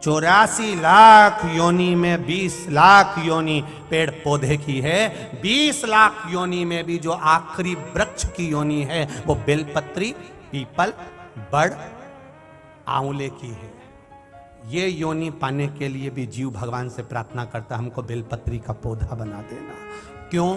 84 लाख योनि में 20 लाख योनि पेड़ पौधे की है, 20 लाख योनि में भी जो आखिरी वृक्ष की योनि है वो बेलपत्री, पीपल, बड़, आंवले की है। ये योनि पाने के लिए भी जीव भगवान से प्रार्थना करता, हमको बेलपत्री का पौधा बना देना। क्यों?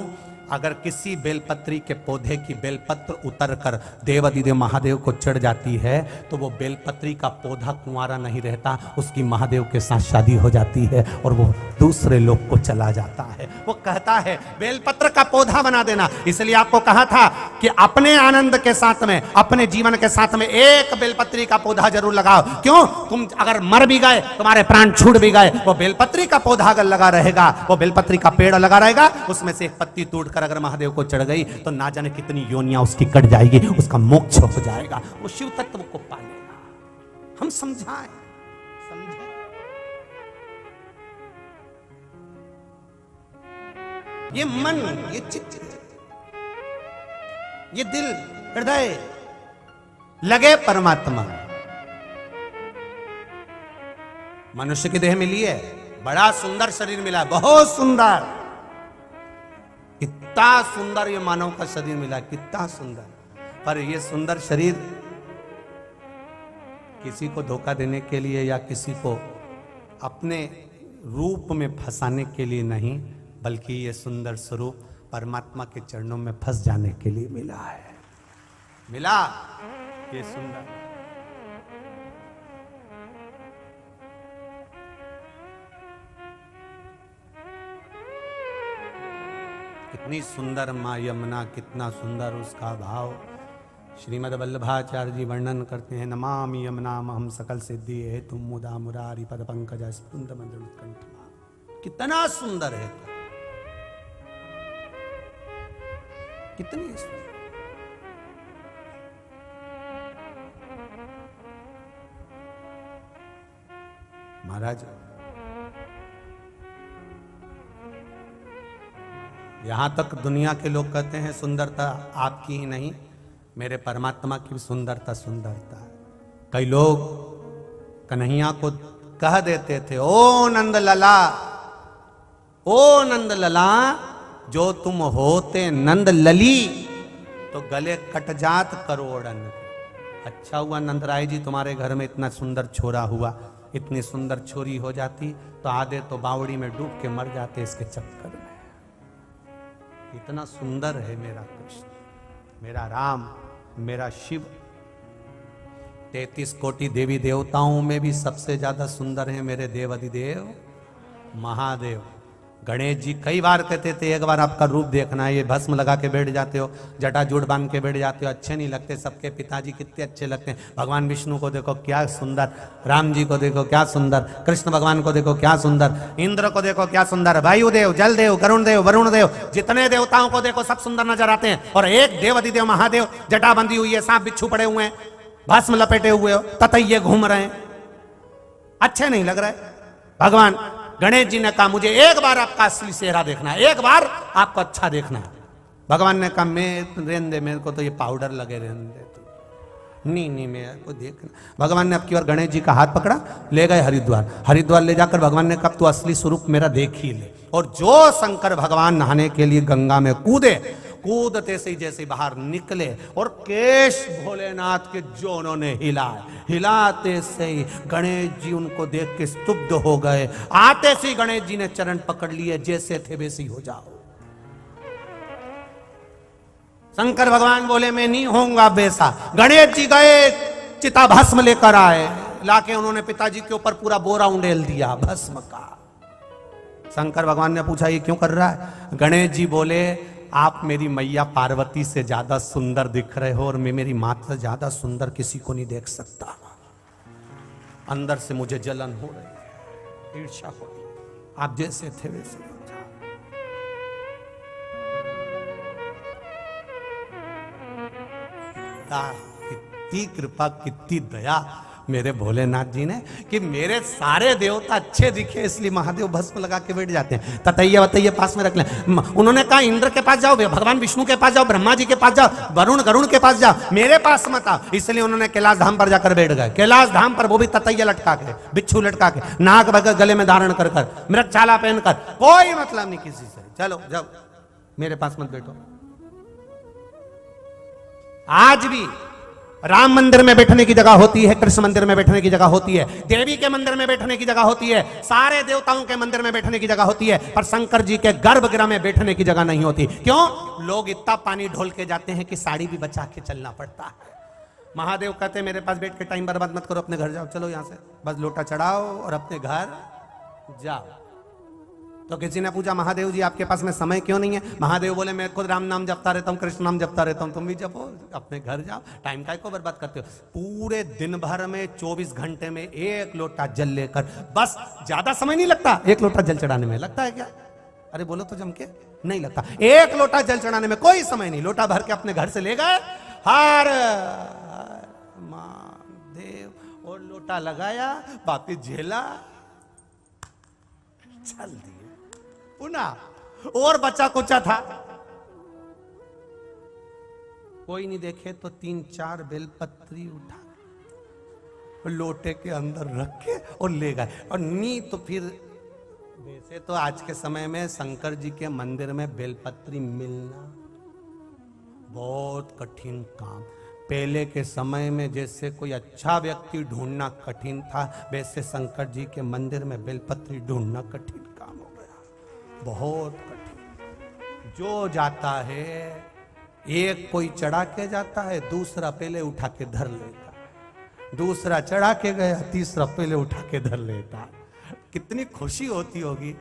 अगर किसी बेलपत्री के पौधे की बेलपत्र उतर कर देवाधिदेव महादेव को चढ़ जाती है तो वो बेलपत्री का पौधा कुंवारा नहीं रहता, उसकी महादेव के साथ शादी हो जाती है और वो दूसरे लोग को चला जाता है। वो कहता है बेलपत्र का पौधा बना देना। इसलिए आपको कहा था कि अपने आनंद के साथ में, अपने जीवन के साथ में एक बेलपत्री का पौधा जरूर लगाओ। क्यों? तुम अगर मर भी गए, तुम्हारे प्राण छूट भी गए, वो बेलपत्री का पौधा अगर लगा रहेगा, वो बेलपत्री का पेड़ लगा रहेगा, उसमें से एक पत्ती टूट कर अगर महादेव को चढ़ गई तो ना जाने कितनी योनियां उसकी कट जाएगी, उसका मोक्ष हो जाएगा, वो शिव तत्व को पा लेगा। हम समझाएं, समझे? ये मन, ये चित्त, ये दिल, हृदय लगे परमात्मा। मनुष्य की देह मिली है, बड़ा सुंदर शरीर मिला, बहुत सुंदर, कितना सुंदर ये मानव का शरीर मिला, कितना सुंदर। पर ये सुंदर शरीर किसी को धोखा देने के लिए या किसी को अपने रूप में फंसाने के लिए नहीं, बल्कि ये सुंदर स्वरूप परमात्मा के चरणों में फंस जाने के लिए मिला है। मिला ये सुंदर। कितनी सुंदर माँ यमुना, कितना सुंदर उसका भाव। श्रीमद् वल्लभाचार्य जी वर्णन करते हैं, नमामि यमुनाम हम सकल सिद्धि है तुम मुदा मुरारी पद पंकज स्फुंद मंदिर उत्कंठ। कितना सुंदर है, कितनी सुंदर। महाराज यहां तक दुनिया के लोग कहते हैं सुंदरता आपकी ही नहीं, मेरे परमात्मा की भी सुंदरता सुंदरता। कई लोग कन्हैया को कह देते थे, ओ नंद लला, ओ नंद लला, जो तुम होते नंद लली तो गले कट जात करोड़न। अच्छा हुआ नंदराय जी तुम्हारे घर में इतना सुंदर छोरा हुआ, इतनी सुंदर छोरी हो जाती तो आधे तो बावड़ी में डूब के मर जाते इसके चक्कर में। इतना सुंदर है मेरा कृष्ण, मेरा राम, मेरा शिव। 33 कोटि देवी देवताओं में भी सबसे ज्यादा सुंदर है मेरे देवाधिदेव महादेव। गणेश जी कई बार कहते थे एक बार आपका रूप देखना है, ये भस्म लगा के बैठ जाते हो, जटा जूट बांध के बैठ जाते हो, अच्छे नहीं लगते। सबके पिताजी कितने अच्छे लगते हैं। भगवान विष्णु को देखो क्या सुंदर, राम जी को देखो क्या सुंदर, कृष्ण भगवान को देखो क्या सुंदर, इंद्र को देखो क्या सुंदर, वायुदेव, जलदेव, गरुण देव, वरुण देव, जितने देवताओं को देखो सब सुंदर नजर आते हैं। और एक देवाधिदेव महादेव, जटा बंधी हुई है, सांप बिच्छू पड़े हुए हैं, भस्म लपेटे हुए हो, ततैये घूम रहे हैं, अच्छे नहीं लग रहे। भगवान गणेश जी ने कहा मुझे एक बार आपका असली चेहरा देखना है, एक बार आपको अच्छा देखना है। भगवान ने कहा मैं रहने दे, मेरे को तो ये पाउडर लगे रहने दे, नहीं मेरे को देखना। भगवान ने अब की बार गणेश जी का हाथ पकड़ा, ले गए हरिद्वार। हरिद्वार ले जाकर भगवान ने कहा तू असली स्वरूप मेरा देख ही ले। और जो शंकर भगवान नहाने के लिए गंगा में कूदे, कूदते से जैसे बाहर निकले और केश भोलेनाथ के जो उन्होंने हिलाए, हिलाते से ही गणेश जी उनको देख के स्तुब्ध हो गए। आते से गणेश जी ने चरण पकड़ लिए, जैसे थे वैसे हो जाओ। शंकर भगवान बोले मैं नहीं होऊंगा वैसा। गणेश जी गए, चिता भस्म लेकर आए, लाके उन्होंने पिताजी के ऊपर पूरा बोरा उंडेल दिया भस्म का। शंकर भगवान ने पूछा ये क्यों कर रहा है? गणेश जी बोले आप मेरी मैया पार्वती से ज्यादा सुंदर दिख रहे हो और मैं मेरी मां से ज्यादा सुंदर किसी को नहीं देख सकता। अंदर से मुझे जलन हो रही है, ईर्ष्या हो रही। आप जैसे थे वैसे हो जाओ। कितनी कृपा, कितनी दया। मेरे भोलेनाथ जी ने कि मेरे सारे देवता अच्छे दिखे इसलिए महादेव भस्म लगा के बैठ जाते हैं। ततैया वतैया पास में रख लें। उन्होंने कहा इंद्र के पास जाओ, भगवान विष्णु के पास जाओ, ब्रह्मा जी के पास जाओ, गरुण के पास जाओ, मेरे पास मत आओ। इसलिए उन्होंने कैलाश धाम पर जाकर बैठ गए। कैलाश धाम पर वो भी ततैया लटका के, बिच्छू लटका के, नाग बगर गले में धारण कर कर, मृगछाला पहनकर, कोई मतलब नहीं किसी से। चलो जाओ, मेरे पास मत बैठो। आज भी राम मंदिर में बैठने की जगह होती है, कृष्ण मंदिर में बैठने की जगह होती है, देवी के मंदिर में बैठने की जगह होती है, सारे देवताओं के मंदिर में बैठने की जगह होती है, पर शंकर जी के गर्भगृह में बैठने की जगह नहीं होती। क्यों? लोग इतना पानी ढोल के जाते हैं कि साड़ी भी बचा के चलना पड़ता है। महादेव कहते हैं मेरे पास बैठ के टाइम बर्बाद मत करो, अपने घर जाओ। चलो यहां से बस लोटा चढ़ाओ और अपने घर जाओ। तो किसी ने पूछा महादेव जी आपके पास में समय क्यों नहीं है? महादेव बोले मैं खुद राम नाम जपता रहता हूँ, कृष्ण नाम जपता रहता हूँ, तुम भी जपो, अपने घर जाओ। टाइम काय को बर्बाद करते हो? पूरे दिन भर में 24 घंटे में 1 लोटा जल लेकर, बस ज्यादा समय नहीं लगता 1 लोटा जल चढ़ाने में। लगता है क्या? अरे बोलो तो जम के, नहीं लगता। 1 लोटा जल चढ़ाने में कोई समय नहीं। लोटा भर के अपने घर से ले गए, हर महादेव, और लोटा लगाया, वापिस झेला, चल दिए पुनः। और बचा कुचा था, कोई नहीं देखे तो 3-4 बेलपत्री उठा लोटे के अंदर रख के और ले गए। और नी तो फिर वैसे तो आज के समय में शंकर जी के मंदिर में बेलपत्री मिलना बहुत कठिन काम। पहले के समय में जैसे कोई अच्छा व्यक्ति ढूंढना कठिन था, वैसे शंकर जी के मंदिर में बेलपत्री ढूंढना कठिन काम हो गया, बहुत कठिन। जो जाता है, एक कोई चढ़ा के जाता है, दूसरा पहले उठा के धर लेता है, दूसरा चढ़ा के गया, तीसरा पहले उठा के धर लेता है। कितनी खुशी होती होगी,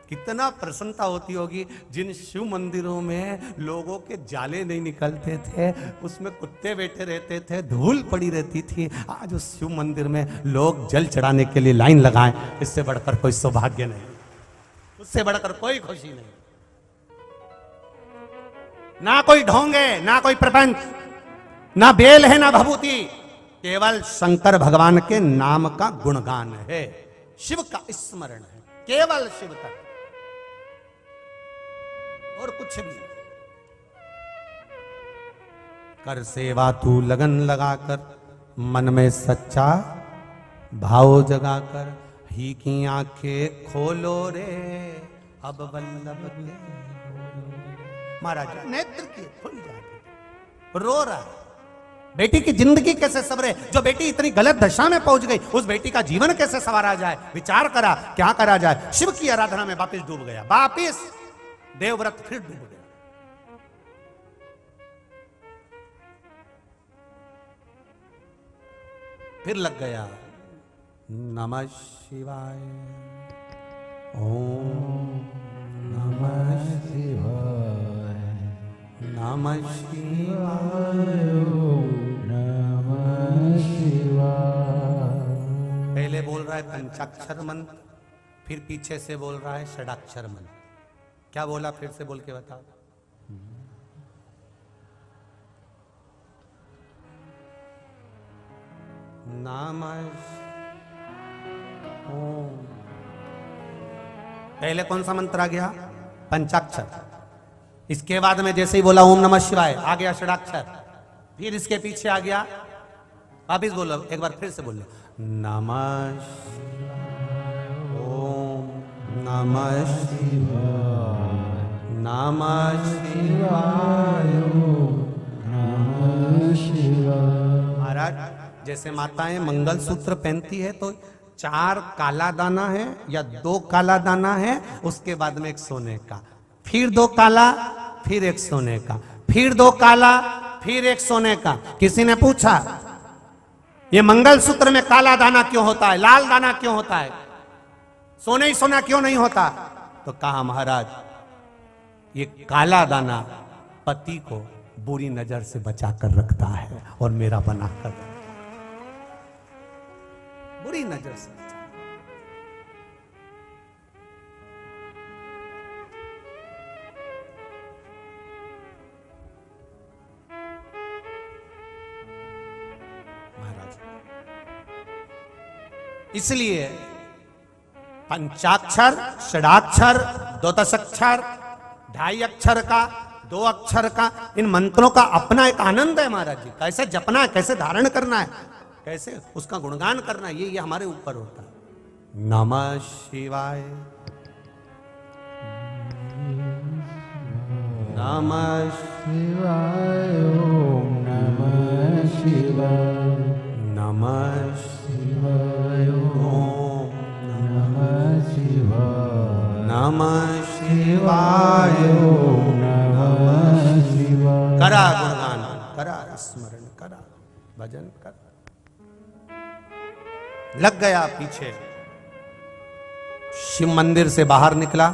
कितना प्रसन्नता होती होगी। जिन शिव मंदिरों में लोगों के जाले नहीं निकलते थे, उसमें कुत्ते बैठे रहते थे, धूल पड़ी रहती थी, आज उस शिव मंदिर में लोग जल चढ़ाने के लिए लाइन लगाएं, इससे बढ़कर कोई सौभाग्य नहीं, उससे बढ़कर कोई खुशी नहीं। ना कोई ढोंगे, ना कोई प्रपंच, ना बेल है, ना भभूति, केवल शंकर भगवान के नाम का गुणगान है, शिव का स्मरण है, केवल शिव का, और कुछ भी। कर सेवा तू लगन लगाकर, मन में सच्चा भाव जगाकर, ही की आंखें खोलो रे अब वल्लभ के। महाराज नेत्र की खुल जाए, रो रहा है, बेटी की जिंदगी कैसे संवरे, जो बेटी इतनी गलत दशा में पहुंच गई, उस बेटी का जीवन कैसे संवारा जाए। विचार करा क्या करा जाए। शिव की आराधना में वापिस डूब गया, वापिस देवव्रत फिर डूब गया। फिर लग गया नमः शिवाय, ओम नमः शिवाय, नमः शिवाय, नमः शिवाय। पहले बोल रहा है पंचाक्षर मंत्र, फिर पीछे से बोल रहा है षडाक्षर मंत्र। क्या बोला? फिर से बोल के बताओ। नमः ओम। पहले कौन सा मंत्र आ गया? पंचाक्षर। इसके बाद में जैसे ही बोला ओम नमः शिवाय, आ गया षडाक्षर। फिर इसके पीछे आ गया, वापिस बोलो, एक बार फिर से बोलो, नमः ओम नमः शिवाय, नमः शिवाय, नमः शिवाय। महाराज जैसे माताएं मंगलसूत्र पहनती है तो 4 काला दाना है या 2 काला दाना है, उसके बाद में 1 सोने का, फिर 2 काला, फिर 1 सोने का, फिर 2 काला, फिर 1 सोने का। किसी ने पूछा ये मंगलसूत्र में काला दाना क्यों होता है, लाल दाना क्यों होता है, सोने ही सोना क्यों नहीं होता? तो कहा महाराज ये काला दाना पति को बुरी नजर से बचा कर रखता है और मेरा बना कर रखता है, बुरी नजर से। महाराज इसलिए पंचाक्षर, षडाक्षर, द्वादशाक्षर, 2.5 अक्षर का, 2 अक्षर का, इन मंत्रों का अपना एक आनंद है महाराज जी। कैसे जपना है, कैसे धारण करना है, कैसे उसका गुणगान करना है, ये हमारे ऊपर होता है। नमः शिवाय, नमः शिवाय, ओम नमः शिवाय, नमः शिवाय, ओम नमः शिवाय, नमः शिवाय, ओम नमः शिवाय। करा गुणगान, करा स्मरण, करा भजन, कर। लग गया पीछे, शिव मंदिर से बाहर निकला,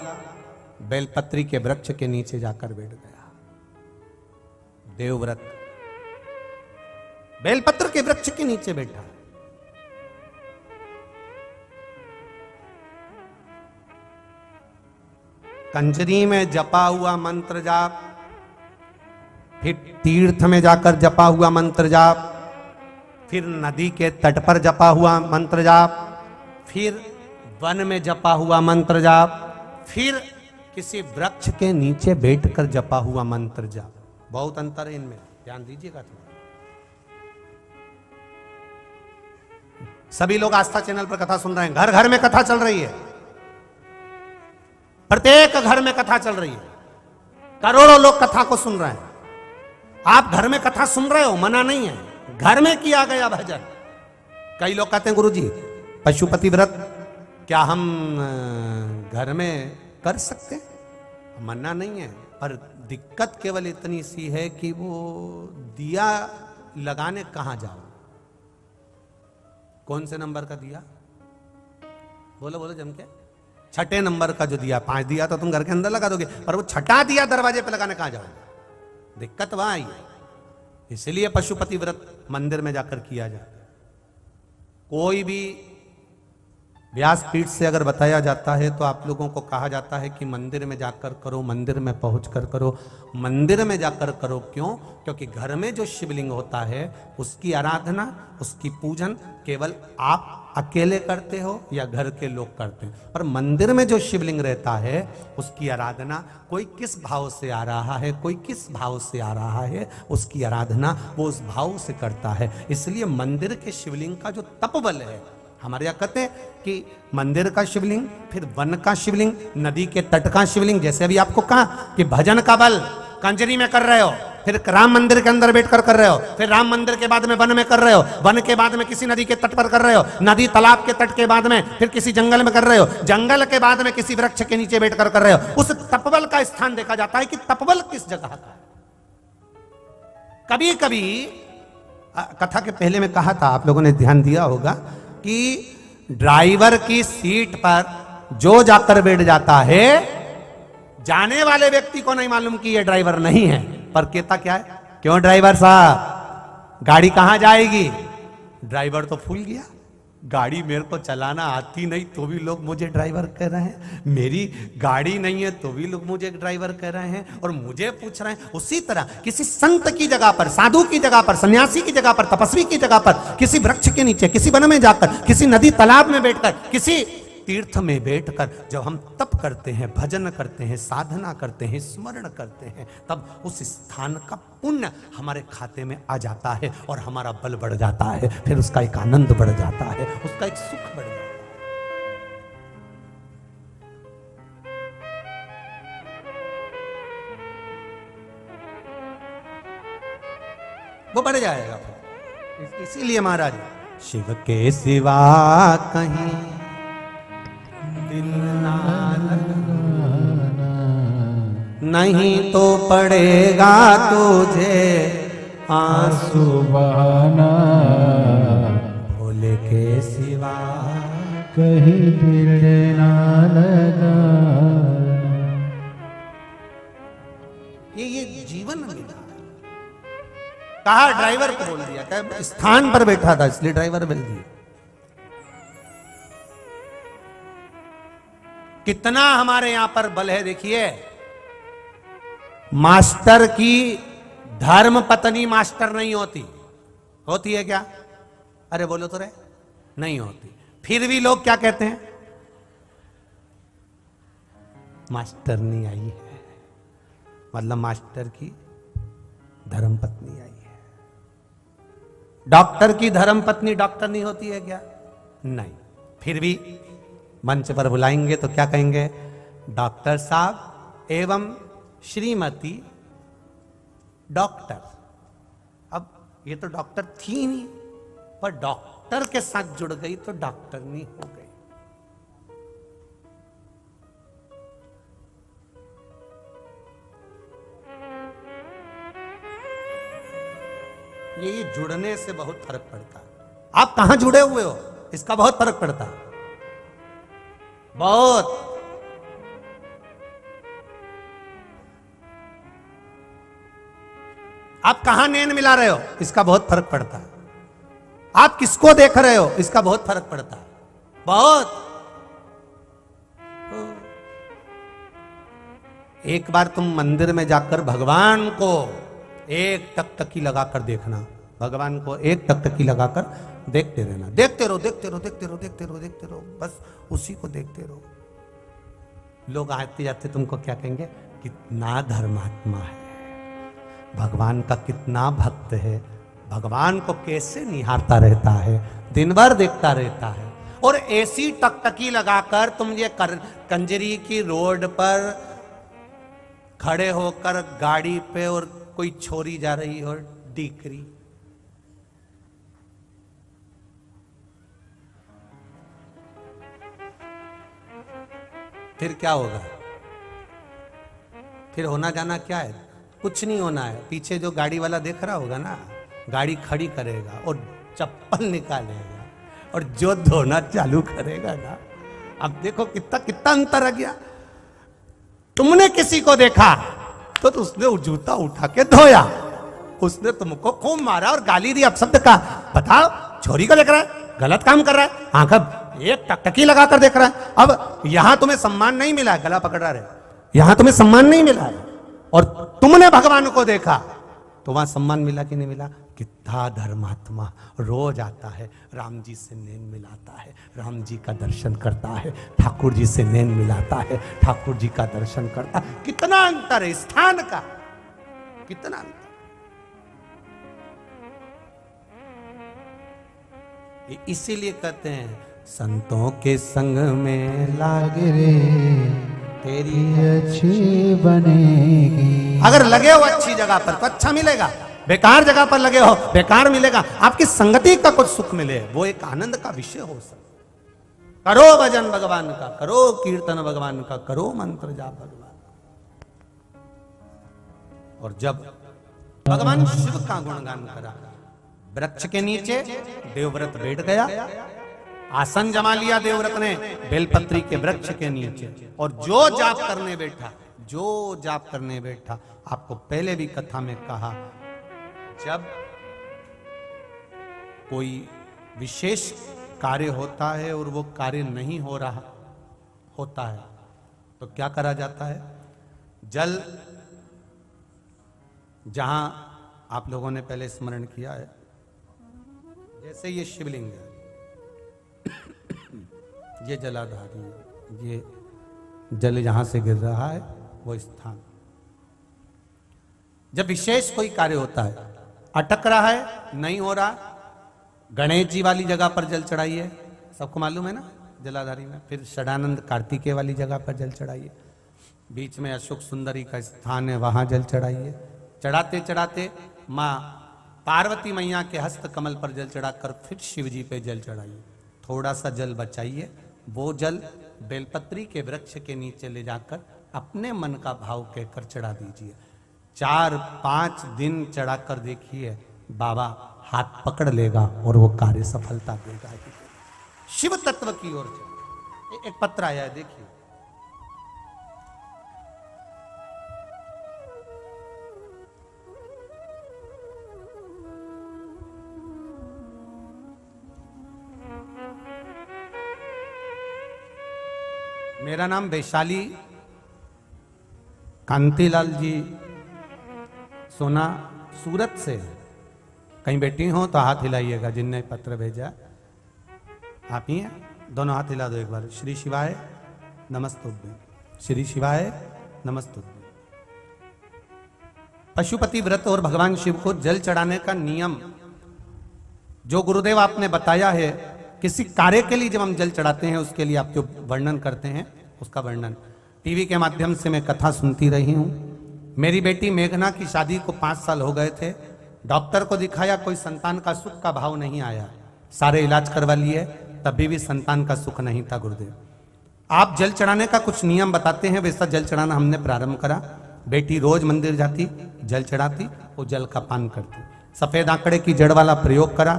बेलपत्री के वृक्ष के नीचे जाकर बैठ गया। देवव्रत बेलपत्र के वृक्ष के नीचे बैठा। कंजरी में जपा हुआ मंत्र जाप, फिर तीर्थ में जाकर जपा हुआ मंत्र जाप, फिर नदी के तट पर जपा हुआ मंत्र जाप, फिर वन में जपा हुआ मंत्र जाप, फिर किसी वृक्ष के नीचे बैठकर जपा हुआ मंत्र जाप। बहुत अंतर है इनमें, ध्यान दीजिएगा थोड़ा। सभी लोग आस्था चैनल पर कथा सुन रहे हैं, घर घर में कथा चल रही है, प्रत्येक घर में कथा चल रही है, करोड़ों लोग कथा को सुन रहे हैं। आप घर में कथा सुन रहे हो, मना नहीं है, घर में किया गया भजन। कई लोग कहते हैं गुरुजी पशुपति व्रत क्या हम घर में कर सकते हैं? मना नहीं है, पर दिक्कत केवल इतनी सी है कि वो दिया लगाने कहां जाओ। कौन से नंबर का दिया? बोलो बोलो जम के। 6ठे नंबर का जो दिया, 5 दिया तो तुम घर के अंदर लगा दोगे, पर वो 6ठा दिया दरवाजे पे लगाने कहां जाओगे? दिक्कत वहां आई है। इसलिए पशुपति व्रत मंदिर में जाकर किया जाता है। कोई भी व्यासपीठ से अगर बताया जाता है तो आप लोगों को कहा जाता है कि मंदिर में जाकर करो, मंदिर में पहुंचकर करो। मंदिर में जाकर करो क्यों? क्योंकि घर में जो शिवलिंग होता है उसकी आराधना, उसकी पूजन केवल आप अकेले करते हो या घर के लोग करते हैं, पर मंदिर में जो शिवलिंग रहता है उसकी आराधना कोई किस भाव से आ रहा है, कोई किस भाव से आ रहा है, उसकी आराधना वो उस भाव से करता है। इसलिए मंदिर के शिवलिंग का जो तपबल है, हमारे यहाँ कहते हैं कि मंदिर का शिवलिंग, फिर वन का शिवलिंग, नदी के तट का शिवलिंग। जैसे अभी आपको कहा कि भजन का बल कंजरी में कर रहे हो, फिर राम मंदिर के अंदर बैठकर कर रहे हो, फिर राम मंदिर के बाद में वन में कर रहे हो, वन के बाद में किसी नदी के तट पर कर रहे हो, नदी तालाब के तट के बाद में फिर किसी जंगल में कर रहे हो, जंगल के बाद में किसी वृक्ष के नीचे बैठकर कर रहे हो। उस तपबल का स्थान देखा जाता है कि तपबल किस जगह का। कभी कभी कथा के पहले में कहा था, आप लोगों ने ध्यान दिया होगा कि ड्राइवर की सीट पर जो जाकर बैठ जाता है, जाने वाले व्यक्ति को नहीं मालूम कि ये ड्राइवर नहीं है, पर कहता क्या है, क्यों ड्राइवर साहब गाड़ी कहां जाएगी? ड्राइवर तो फूल गया, गाड़ी मेरे को चलाना आती नहीं तो भी लोग मुझे ड्राइवर कह रहे हैं, मेरी गाड़ी नहीं है तो भी लोग मुझे ड्राइवर कह रहे हैं और मुझे पूछ रहे हैं। उसी तरह किसी संत की जगह पर, साधु की जगह पर, सन्यासी की जगह पर, तपस्वी की जगह पर, किसी वृक्ष के नीचे, किसी वन में जाकर, किसी नदी तालाब में बैठकर, किसी तीर्थ में बैठकर जब हम तप करते हैं, भजन करते हैं, साधना करते हैं, स्मरण करते हैं, तब उस स्थान का पुण्य हमारे खाते में आ जाता है और हमारा बल बढ़ जाता है, फिर उसका एक आनंद बढ़ जाता है, उसका एक सुख बढ़ जाता है। वो बढ़ जाएगा फिर। इसीलिए महाराज शिव के सिवा कहीं दिल ना लगना, नहीं तो पड़ेगा तुझे आंसू बहाना, भोले के सिवा कहीं दिल ना लगा। ये जीवन मिला। कहा ड्राइवर को बोल दिया, क्या स्थान पर बैठा था इसलिए ड्राइवर बोल दिया। कितना हमारे यहां पर बल है देखिए। मास्टर की धर्म पत्नी मास्टर नहीं होती, होती है क्या? अरे बोलो तो रे, नहीं होती। फिर भी लोग क्या कहते हैं, मास्टरनी आई है, मतलब मास्टर की धर्मपत्नी आई है। डॉक्टर की धर्मपत्नी डॉक्टर नहीं होती है क्या? नहीं। फिर भी मंच पर बुलाएंगे तो क्या कहेंगे, डॉक्टर साहब एवं श्रीमती डॉक्टर। अब ये तो डॉक्टर थी नहीं, पर डॉक्टर के साथ जुड़ गई तो डॉक्टरनी हो गई। ये जुड़ने से बहुत फर्क पड़ता है। आप कहां जुड़े हुए हो इसका बहुत फर्क पड़ता है, बहुत। आप कहां नैन मिला रहे हो इसका बहुत फर्क पड़ता है। आप किसको देख रहे हो इसका बहुत फर्क पड़ता है, बहुत। एक बार तुम मंदिर में जाकर भगवान को एक टकटकी लगाकर देखना, भगवान को एक टकटकी लगाकर देखते रहना, देखते रहो, देखते रहो, देखते रहो, देखते रहो, देखते रहो, बस उसी को देखते रहो। लोग आते जाते तुमको क्या कहेंगे, कितना धर्मात्मा है, भगवान का कितना भक्त है, भगवान को कैसे निहारता रहता है, दिन भर देखता रहता है। और ऐसी टकटकी लगाकर तुम ये कंजरी की रोड पर खड़े होकर गाड़ी पे और कोई छोरी जा रही हो डीकरी, फिर क्या होगा? फिर होना जाना क्या है? कुछ नहीं होना है। पीछे जो गाड़ी वाला देख रहा होगा ना, गाड़ी खड़ी करेगा और चप्पल निकालेगा और जो धोना चालू करेगा ना, अब देखो कितना कितना अंतर आ गया। तुमने किसी को देखा तो उसने जूता उठा के धोया, उसने तुमको खूब मारा और गाली दी, अपशब्द का, बताओ छोरी को देख रहा है, गलत काम कर रहा है, आंख एक टकटकी लगाकर देख रहा है। अब यहां तुम्हें सम्मान नहीं मिला है, गला पकड़ रहा है, यहां तुम्हें सम्मान नहीं मिला है, और तुमने भगवान को देखा तो वहां सम्मान मिला कि नहीं मिला? कितना धर्मात्मा रोज आता है, राम जी से नैन मिलाता है, राम जी का दर्शन करता है, ठाकुर जी से नैन मिलाता है, ठाकुर जी का दर्शन करता है। कितना अंतर है स्थान का, कितना अंतर। इसीलिए कहते हैं संतों के संग में लाग रे तेरी अच्छी बनेगी। अगर लगे हो अच्छी जगह पर तो अच्छा मिलेगा, बेकार जगह पर लगे हो बेकार मिलेगा। आपकी संगति का कुछ सुख मिले वो एक आनंद का विषय हो सकता। करो भजन भगवान का, करो कीर्तन भगवान का, करो मंत्र जाप भगवान। और जब भगवान शिव का गुणगान करा, वृक्ष के नीचे देवव्रत बैठ गया, आसन जमा लिया देवव्रत ने बेलपत्री के वृक्ष के नीचे, और जो जाप करने बैठा, जो जाप करने बैठा। आपको पहले भी कथा में कहा, जब कोई विशेष कार्य होता है और वो कार्य नहीं हो रहा होता है तो क्या करा जाता है? जल, जहां आप लोगों ने पहले स्मरण किया है, जैसे ये शिवलिंग है, ये जलाधारी है, ये जल जहां से गिर रहा है वो स्थान। जब विशेष कोई कार्य होता है, अटक रहा है, नहीं हो रहा, गणेश जी वाली जगह पर जल चढ़ाइए, सबको मालूम है ना जलाधारी में। फिर षडानंद कार्तिकेय वाली जगह पर जल चढ़ाइए, बीच में अशोक सुंदरी का स्थान है, वहां जल चढ़ाइए। चढ़ाते चढ़ाते माँ पार्वती मैया के हस्त कमल पर जल चढ़ाकर फिर शिव जी पे जल चढ़ाइए। थोड़ा सा जल बचाइए, वो जल बेलपत्री के वृक्ष के नीचे ले जाकर अपने मन का भाव कहकर चढ़ा दीजिए। 4-5 दिन चढ़ाकर देखिए, बाबा हाथ पकड़ लेगा और वो कार्य सफलता देगा। शिव तत्व की ओर से एक पत्र आया है, देखिए। मेरा नाम वैशाली कांतिलाल जी सोना सूरत से। कहीं बैठी हो तो हाथ हिलाइएगा, जिनने पत्र भेजा। आप ही हैं? दोनों हाथ हिला दो एक बार। श्री शिवाय नमस्तुभ्यं, श्री शिवाय नमस्तुभ्यं। पशुपति व्रत और भगवान शिव को जल चढ़ाने का नियम जो गुरुदेव आपने बताया है, किसी कार्य के लिए जब हम जल चढ़ाते हैं उसके लिए आप जो वर्णन करते हैं उसका वर्णन टीवी के माध्यम से मैं कथा सुनती रही हूं। मेरी बेटी मेघना की शादी को 5 साल हो गए थे। डॉक्टर को दिखाया, कोई संतान का सुख का भाव नहीं आया। सारे इलाज करवा लिए, तभी भी संतान का सुख नहीं था। गुरुदेव आप जल चढ़ाने का कुछ नियम बताते हैं, वैसा जल चढ़ाना हमने प्रारंभ करा। बेटी रोज मंदिर जाती, जल चढ़ाती, वो जल का पान करती। सफेद आंकड़े की जड़ वाला प्रयोग करा,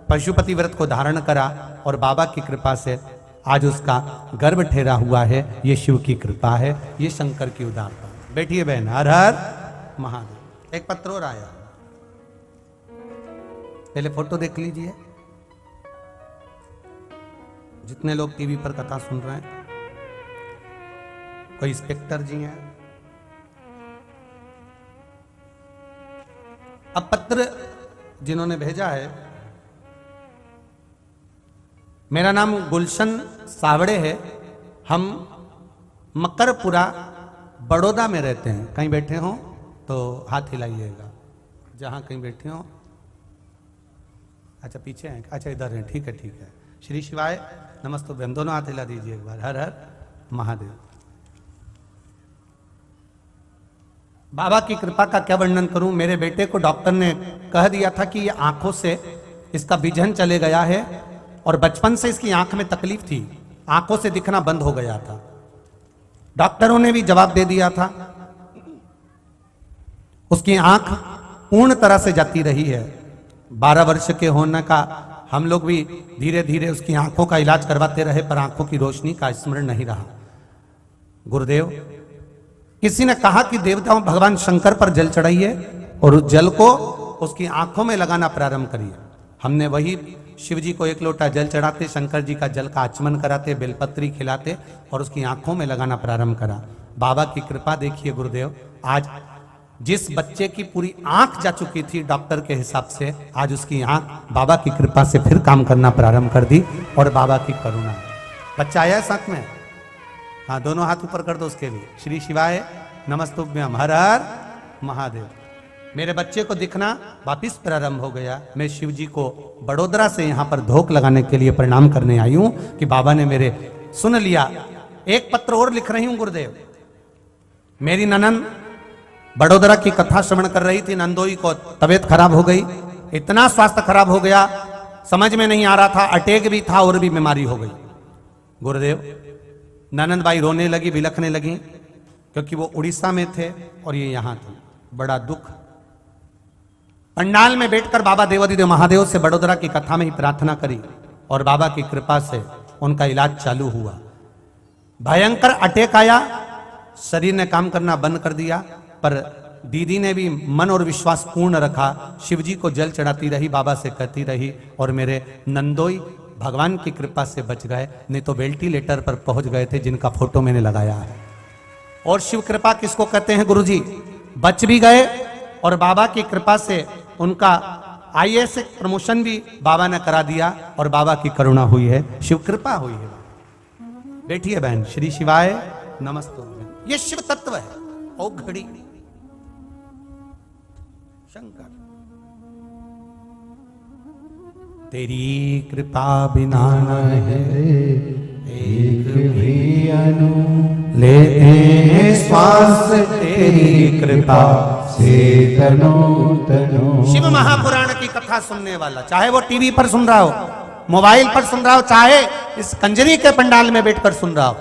पशुपति व्रत को धारण करा और बाबा की कृपा से आज उसका गर्भ ठहरा हुआ है। ये शिव की कृपा है, ये शंकर की उदारता। बैठिए बहन, हर हर महादेव। एक पत्र और आया, पहले फोटो देख लीजिए। जितने लोग टीवी पर कथा सुन रहे हैं, कोई इंस्पेक्टर जी हैं। अब पत्र जिन्होंने भेजा है, मेरा नाम गुलशन सावड़े है। हम मकरपुरा बड़ौदा में रहते हैं। कहीं बैठे हो तो हाथ हिलाइएगा, जहां कहीं बैठे हो। अच्छा पीछे हैं, अच्छा इधर हैं, ठीक है ठीक है। श्री शिवाय नमस्तुभ्यं, दोनों हाथ हिला दीजिए एक बार। हर हर महादेव। बाबा की कृपा का क्या वर्णन करूं। मेरे बेटे को डॉक्टर ने कह दिया था कि ये आंखों से इसका विजन चले गया है और बचपन से इसकी आंख में तकलीफ थी, आंखों से दिखना बंद हो गया था। डॉक्टरों ने भी जवाब दे दिया था, उसकी आंख पूर्ण तरह से जाती रही है। 12 वर्ष के होने का हम लोग भी धीरे धीरे उसकी आंखों का इलाज करवाते रहे, पर आंखों की रोशनी का स्मरण नहीं रहा। गुरुदेव किसी ने कहा कि देवताओं भगवान शंकर पर जल चढ़ाइए और उस जल को उसकी आंखों में लगाना प्रारंभ करिए। हमने वही शिव जी को 1 लोटा जल चढ़ाते, शंकर जी का जल का आचमन कराते, बेलपत्री खिलाते और उसकी आंखों में लगाना प्रारंभ करा। बाबा की कृपा देखिए गुरुदेव, आज जिस बच्चे की पूरी आंख जा चुकी थी डॉक्टर के हिसाब से, आज उसकी आंख बाबा की कृपा से फिर काम करना प्रारंभ कर दी और बाबा की करुणा। बच्चा आया है साथ में? हाँ, दोनों हाथ ऊपर कर दो उसके लिए। श्री शिवाय नमस्तुभ्यं, हर हर महादेव। मेरे बच्चे को दिखना वापिस प्रारंभ हो गया। मैं शिव जी को बड़ोदरा से यहाँ पर धोख लगाने के लिए प्रणाम करने आई हूँ कि बाबा ने मेरे सुन लिया। एक पत्र और लिख रही हूँ गुरुदेव। मेरी ननन बड़ोदरा की कथा श्रवण कर रही थी, नंदोई को तबीयत खराब हो गई, इतना स्वास्थ्य खराब हो गया, समझ में नहीं आ रहा था, अटैक भी था और भी बीमारी हो गई। गुरुदेव ननंद बाई रोने लगी, बिलखने लगी, क्योंकि वो उड़ीसा में थे और ये यहाँ थे। बड़ा दुख। पंडाल में बैठकर बाबा देवाधिदेव महादेव से बड़ोदरा की कथा में ही प्रार्थना करी और बाबा की कृपा से उनका इलाज चालू हुआ। भयंकर अटैक आया, शरीर ने काम करना बंद कर दिया, पर दीदी ने भी मन और विश्वास पूर्ण रखा। शिवजी को जल चढ़ाती रही, बाबा से कहती रही और मेरे नंदोई भगवान की कृपा से बच गए, नहीं तो वेंटिलेटर पर पहुंच गए थे, जिनका फोटो मैंने लगाया है। और शिव कृपा किसको कहते हैं गुरुजी? बच भी गए और बाबा की कृपा से उनका IAS प्रमोशन भी बाबा ने करा दिया और बाबा की करुणा हुई है, शिव कृपा हुई है। बैठिए बहन। श्री शिवाय नमस्तुभ्यं। ये शिव तत्व है। ओ घड़ी शंकर, तेरी कृपा बिना न है एक भी अनु, ले श्वास तेरी कृपा से तनो तनो। शिव महापुराण की कथा सुनने वाला, चाहे वो टीवी पर सुन रहा हो, मोबाइल पर सुन रहा हो, चाहे इस कंजरी के पंडाल में बैठकर सुन रहा हो,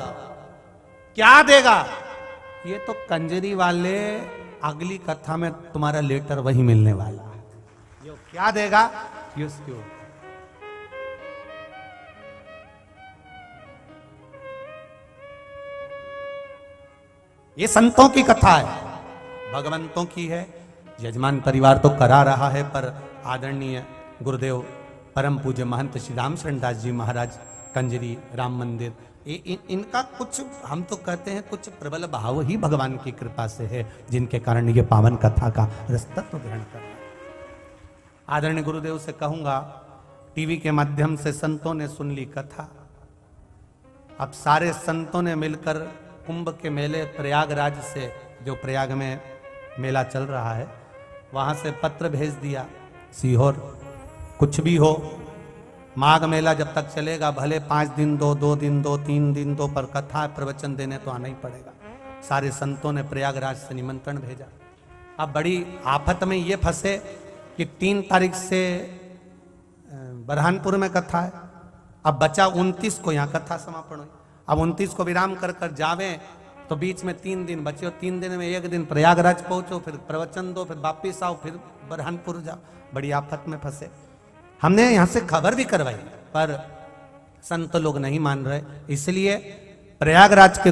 क्या देगा? ये तो कंजरी वाले अगली कथा में तुम्हारा लेटर वही मिलने वाला है। ये क्या देगा? ये उसके ऊपर। ये संतों की कथा है, भगवंतों की है। यजमान परिवार तो करा रहा है, पर आदरणीय गुरुदेव परम पूज्य महंत श्री राम शरण दास जी महाराज कंजरी राम मंदिर, इनका कुछ हम तो कहते हैं कुछ प्रबल भाव ही भगवान की कृपा से है, जिनके कारण ये पावन कथा का रसतत्व ग्रहण कर रहा है। आदरणीय गुरुदेव से कहूंगा, टीवी के माध्यम से संतों ने सुन ली कथा, अब सारे संतों ने मिलकर कुंभ के मेले प्रयागराज से, जो प्रयाग में मेला चल रहा है, वहां से पत्र भेज दिया सीहोर, कुछ भी हो माघ मेला जब तक चलेगा, भले 5 दिन दो, 2 दिन दो, 3 दिन दो, पर कथा प्रवचन देने तो आना ही पड़ेगा। सारे संतों ने प्रयागराज से निमंत्रण भेजा। अब बड़ी आफत में ये फंसे कि 3 तारीख से बरहानपुर में कथा है, अब बचा 29 को यहाँ कथा समापन हुई। अब 29 को विराम कर कर जावे तो बीच में 3 दिन बचे, और 3 दिन में 1 दिन प्रयागराज पहुंचो, फिर प्रवचन दो, फिर वापिस आओ, फिर बरहानपुर जाओ। बड़ी आफत में फंसे। हमने यहां से खबर भी करवाई, पर संत लोग नहीं मान रहे। इसलिए प्रयागराज के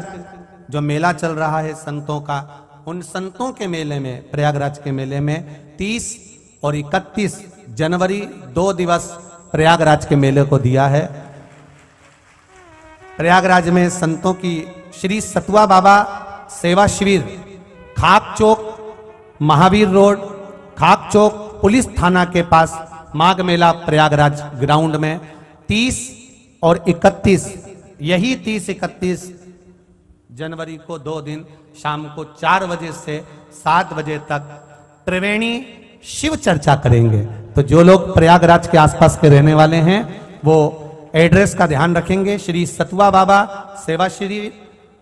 जो मेला चल रहा है संतों का, उन संतों के मेले में, प्रयागराज के मेले में 30 और 31 जनवरी 2 दिवस प्रयागराज के मेले को दिया है। प्रयागराज में संतों की श्री सतुआ बाबा सेवा शिविर, खाक चौक, महावीर रोड, खाक चौक पुलिस थाना के पास माघ मेला प्रयागराज ग्राउंड में 30 और 31, यही 30-31 जनवरी को 2 दिन शाम को 4 बजे से 7 बजे तक त्रिवेणी शिव चर्चा करेंगे। तो जो लोग प्रयागराज के आसपास के रहने वाले हैं वो एड्रेस का ध्यान रखेंगे। श्री सतुआ बाबा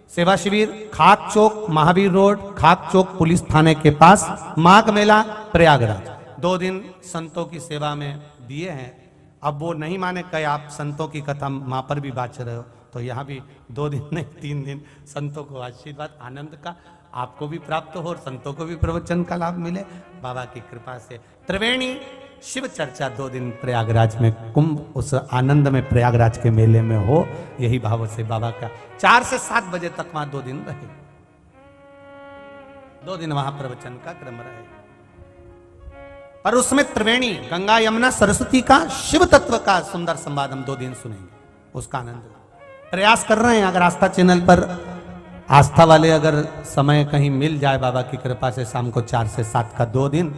सेवा शिविर, खाक चौक, महावीर रोड, खाक चौक पुलिस थाने के पास, माघ मेला प्रयागराज। 2 दिन संतों की सेवा में दिए हैं। अब वो नहीं माने कहे आप संतों की कथा वहां पर भी बाँच रहे हो, तो यहाँ भी 2 दिन नहीं 3 दिन संतों को आशीर्वाद आनंद का आपको भी प्राप्त हो और संतों को भी प्रवचन का लाभ मिले बाबा की कृपा से। त्रिवेणी शिव चर्चा 2 दिन प्रयागराज में, कुंभ उस आनंद में प्रयागराज के मेले में हो, यही भाव से बाबा का 4 से 7 बजे तक वहां 2 दिन रहे, 2 दिन वहां प्रवचन का क्रम रहे। पर उसमें त्रिवेणी, गंगा यमुना सरस्वती का, शिव तत्व का सुंदर संवाद हम 2 दिन सुनेंगे, उसका आनंद प्रयास कर रहे हैं। अगर आस्था चैनल पर आस्था वाले अगर समय कहीं मिल जाए बाबा की कृपा से, शाम को 4 से 7 का 2 दिन,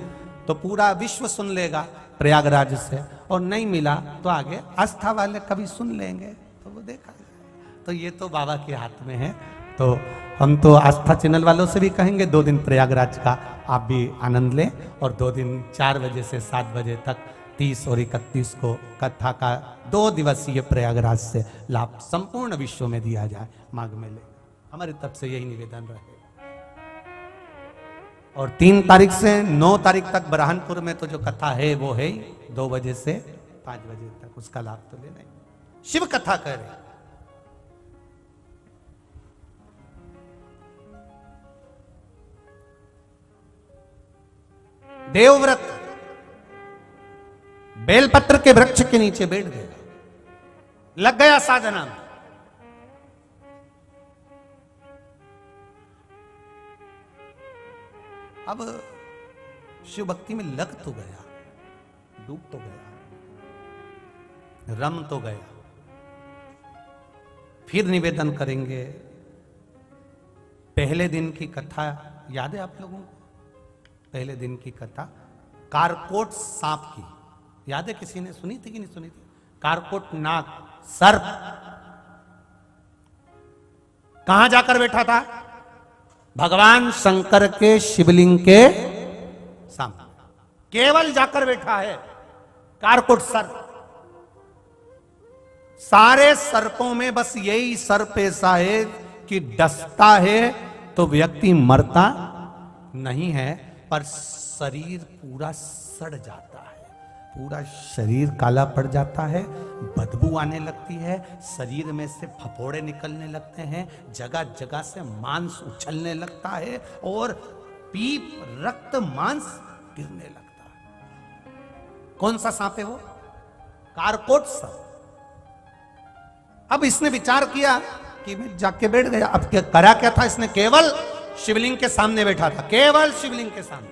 तो पूरा विश्व सुन लेगा प्रयागराज से, और नहीं मिला तो आगे आस्था वाले कभी सुन लेंगे, तो वो देखा जाए। तो ये तो बाबा के हाथ में है। तो हम तो आस्था चैनल वालों से भी कहेंगे 2 दिन प्रयागराज का आप भी आनंद लें, और 2 दिन 4 बजे से 7 बजे तक 30 और 31 को कथा का 2 दिवसीय प्रयागराज से लाभ संपूर्ण विश्व में दिया जाए माघ मेले। हमारी तरफ से यही निवेदन रहे। और 3 तारीख से 9 तारीख तक बरहानपुर में तो जो कथा है वो है 2 बजे से 5 बजे तक, उसका लाभ तो लेना ही। शिव कथा करें। देवव्रत बेलपत्र के वृक्ष के नीचे बैठ गए, लग गया साधना में। अब शिव भक्ति में लग तो गया, डूब तो गया, रम तो गया। फिर निवेदन करेंगे। पहले दिन की कथा याद है आप लोगों को? पहले दिन की कथा कारकोट सांप की याद है? किसी ने सुनी थी कि नहीं सुनी थी? कारकोट नाग, सर्प कहां जाकर बैठा था? भगवान शंकर के शिवलिंग के सामने केवल जाकर बैठा है कारकोट सर्प। सारे सर्पों में बस यही सर्प ऐसा है कि डसता है तो व्यक्ति मरता नहीं है, पर शरीर पूरा सड़ जाता है, पूरा शरीर काला पड़ जाता है, बदबू आने लगती है, शरीर में से फफोड़े निकलने लगते हैं, जगह जगह से मांस उछलने लगता है और पीप रक्त मांस गिरने लगता है। कौन सा सांप है वो? कारकोट सांप। अब इसने विचार किया कि मैं जाके बैठ गया। अब क्या करा, क्या था इसने? केवल शिवलिंग के सामने बैठा था, केवल शिवलिंग के सामने,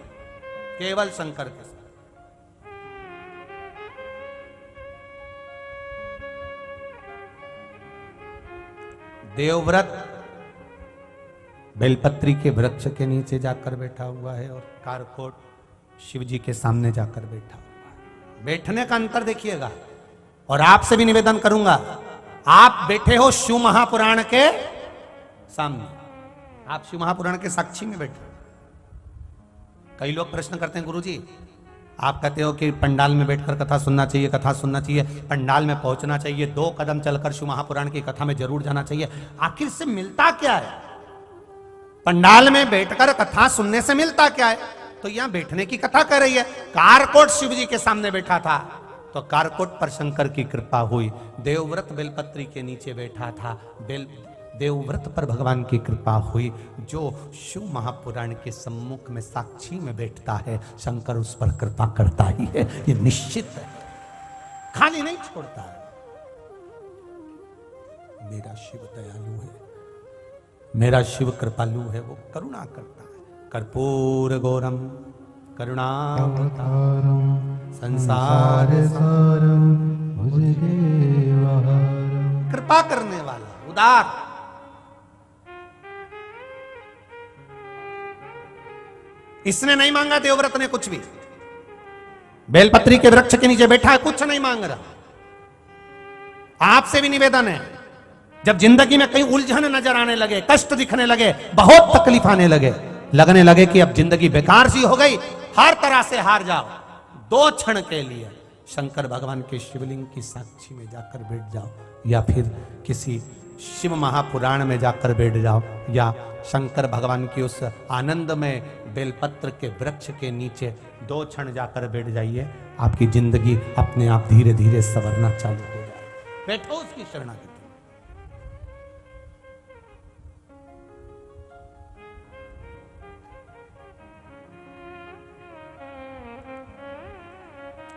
केवल शंकर के सामने। देवव्रत बेलपत्री के वृक्ष के नीचे जाकर बैठा हुआ है और कारकोट शिव जी के सामने जाकर बैठा हुआ है। बैठने का अंतर देखिएगा। और आपसे भी निवेदन करूंगा, आप बैठे हो शिव महापुराण के सामने, आप शिव महापुराण के साक्षी में बैठे। कई लोग प्रश्न करते हैं, गुरुजी आप कहते हो कि पंडाल में बैठकर कथा सुनना चाहिए, कथा सुनना चाहिए, पंडाल में पहुंचना चाहिए, 2 कदम चलकर शिव महापुराण की कथा में जरूर जाना चाहिए, आखिर से मिलता क्या है? पंडाल में बैठकर कथा सुनने से मिलता क्या है? तो यहां बैठने की कथा कर रही है। कारकोट शिव जी के सामने बैठा था तो कारकोट पर शंकर की कृपा हुई। देवव्रत बेलपत्री के नीचे बैठा था, देवव्रत पर भगवान की कृपा हुई। जो शिव महापुराण के सम्मुख में साक्षी में बैठता है, शंकर उस पर कृपा करता ही है, ये निश्चित है, खाली नहीं छोड़ता है। मेरा शिव दयालु है, मेरा शिव कृपालु है, वो करुणा करता है। कर्पूर गौरम करुणावतारम संसार सारम कृपा करने वाला, उदार। इसने नहीं मांगा देवव्रत ने कुछ भी, बेलपत्री के वृक्ष के नीचे बैठा है, कुछ नहीं मांग रहा। आपसे भी निवेदन है, जब जिंदगी में कहीं उलझन नजर आने लगे, कष्ट दिखने लगे, बहुत तकलीफ आने लगे, लगने लगे कि अब जिंदगी बेकार सी हो गई, हर तरह से हार जाओ, 2 क्षण के लिए शंकर भगवान के शिवलिंग की साक्षी में जाकर बैठ जाओ, या फिर किसी शिव महापुराण में जाकर बैठ जाओ, या शंकर भगवान की उस आनंद में बेलपत्र के वृक्ष के नीचे 2 क्षण जाकर बैठ जाइए, आपकी जिंदगी अपने आप धीरे धीरे संवरना चालू हो जाए। बैठो उसकी शरणागति।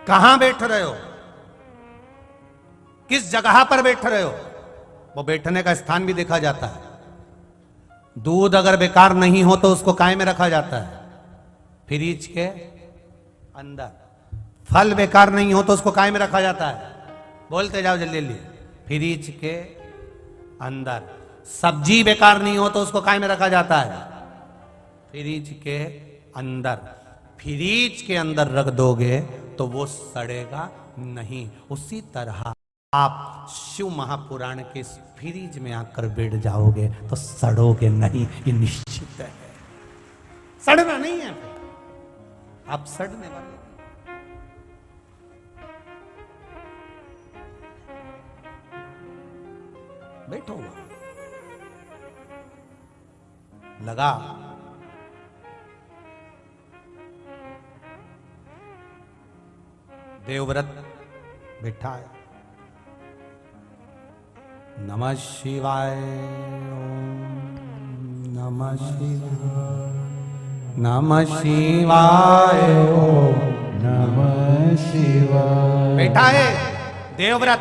कहां बैठ रहे हो, किस जगह पर बैठ रहे हो, वो बैठने का स्थान भी देखा जाता है। दूध अगर बेकार नहीं हो तो उसको काय में रखा जाता है? फ्रिज के अंदर। फल बेकार नहीं हो तो उसको काय में रखा जाता है? बोलते जाओ जल्दी जल्दी। फ्रिज के अंदर। सब्जी बेकार नहीं हो तो उसको काय में रखा जाता है? फ्रिज के अंदर। फ्रिज के अंदर रख दोगे तो वो सड़ेगा नहीं। उसी तरह आप शिव महापुराण के फ्रिज में आकर बैठ जाओगे तो सड़ोगे नहीं, ये निश्चित है। सड़ना नहीं है, आप सड़ने वाले। बैठो, लगा देवव्रत बैठा है। नमः शिवाय, ओम नमः शिवाय, नमः शिवाय, ओम नमः शिवाय। बैठा है देवव्रत।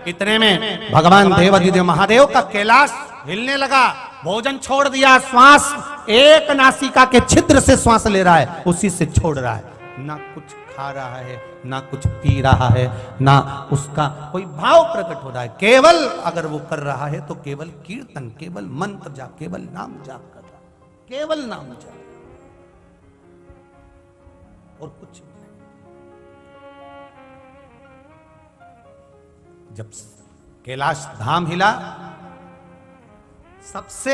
इतने में भगवान देवाधिदेव महादेव का कैलाश हिलने लगा। भोजन छोड़ दिया, श्वास एक नासिका के छिद्र से श्वास ले रहा है, उसी से छोड़ रहा है। ना कुछ खा रहा है, ना कुछ पी रहा है, ना उसका कोई भाव प्रकट हो रहा है। केवल अगर वो कर रहा है तो केवल कीर्तन, केवल मंत्र जाप, केवल नाम जाप कर रहा है, केवल नाम जाप और कुछ नहीं। जब कैलाश धाम हिला, सबसे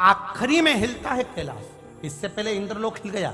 आखिरी में हिलता है कैलाश। इससे पहले इंद्रलोक हिल गया।